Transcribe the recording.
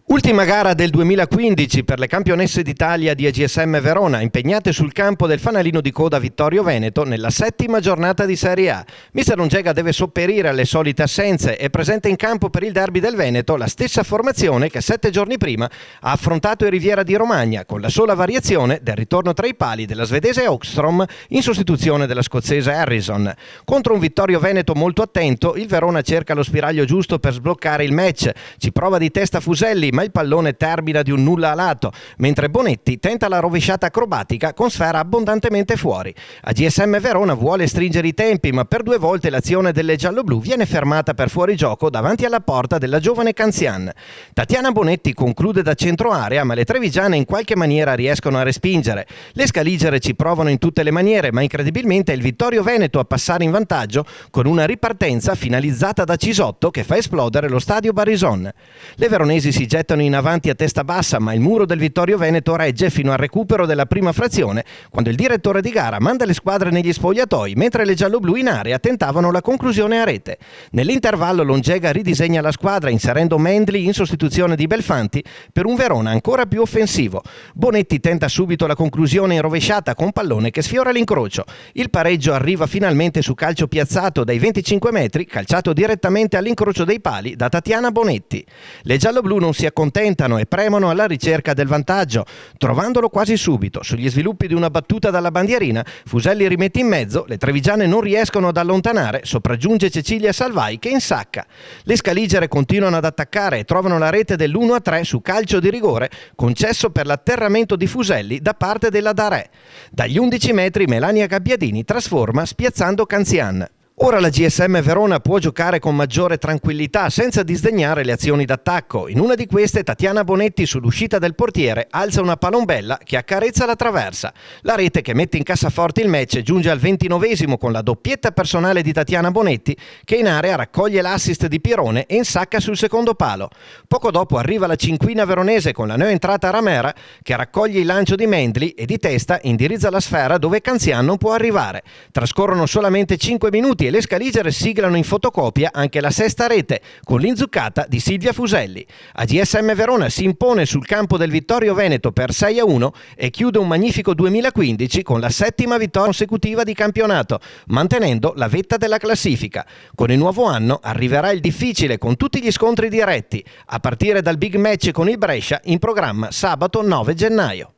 Ultima gara del 2015 per le campionesse d'Italia di AGSM Verona, impegnate sul campo del fanalino di coda Vittorio Veneto nella settima giornata di Serie A. Mister Longega deve sopperire alle solite assenze e presenta in campo per il derby del Veneto la stessa formazione che 7 giorni prima ha affrontato il Riviera di Romagna, con la sola variazione del ritorno tra i pali della svedese Åkström in sostituzione della scozzese Harrison. Contro un Vittorio Veneto molto attento, il Verona cerca lo spiraglio giusto per sbloccare il match. Ci prova di testa Fuselli, ma il pallone termina di un nulla a lato, mentre Bonetti tenta la rovesciata acrobatica con sfera abbondantemente fuori. AGSM Verona vuole stringere i tempi, ma per 2 volte l'azione delle gialloblu viene fermata per fuorigioco davanti alla porta della giovane Canzian. Tatiana Bonetti conclude da centro area, ma le trevigiane in qualche maniera riescono a respingere. Le scaligere ci provano in tutte le maniere, ma incredibilmente è il Vittorio Veneto a passare in vantaggio con una ripartenza finalizzata da Cisotto che fa esplodere lo stadio Barison. Le veronesi si gettano in avanti a testa bassa, ma il muro del Vittorio Veneto regge fino al recupero della prima frazione, quando il direttore di gara manda le squadre negli spogliatoi, mentre le gialloblu in area tentavano la conclusione a rete. Nell'intervallo Longega ridisegna la squadra inserendo Mendli in sostituzione di Belfanti per un Verona ancora più offensivo. Bonetti tenta subito la conclusione in rovesciata con pallone che sfiora l'incrocio. Il pareggio arriva finalmente su calcio piazzato dai 25 metri, calciato direttamente all'incrocio dei pali da Tatiana Bonetti. Le gialloblu non si accontentano e premono alla ricerca del vantaggio, trovandolo quasi subito. Sugli sviluppi di una battuta dalla bandierina, Fuselli rimette in mezzo, le trevigiane non riescono ad allontanare, sopraggiunge Cecilia Salvai che insacca. Le scaligere continuano ad attaccare e trovano la rete dell'1-3 su calcio di rigore, concesso per l'atterramento di Fuselli da parte della Darè. Dagli 11 metri Melania Gabbiadini trasforma spiazzando Canzian. Ora la GSM Verona può giocare con maggiore tranquillità senza disdegnare le azioni d'attacco. In una di queste Tatiana Bonetti sull'uscita del portiere alza una palombella che accarezza la traversa. La rete che mette in cassaforte il match giunge al 29esimo con la doppietta personale di Tatiana Bonetti che in area raccoglie l'assist di Pierone e insacca sul secondo palo. Poco dopo arriva la cinquina veronese con la neoentrata Ramera che raccoglie il lancio di Mendli e di testa indirizza la sfera dove Canzian non può arrivare. Trascorrono solamente 5 minuti e le scaligere siglano in fotocopia anche la sesta rete con l'inzuccata di Silvia Fuselli. AGSM Verona si impone sul campo del Vittorio Veneto per 6-1 e chiude un magnifico 2015 con la 7ª vittoria consecutiva di campionato, mantenendo la vetta della classifica. Con il nuovo anno arriverà il difficile con tutti gli scontri diretti, a partire dal big match con il Brescia in programma sabato 9 gennaio.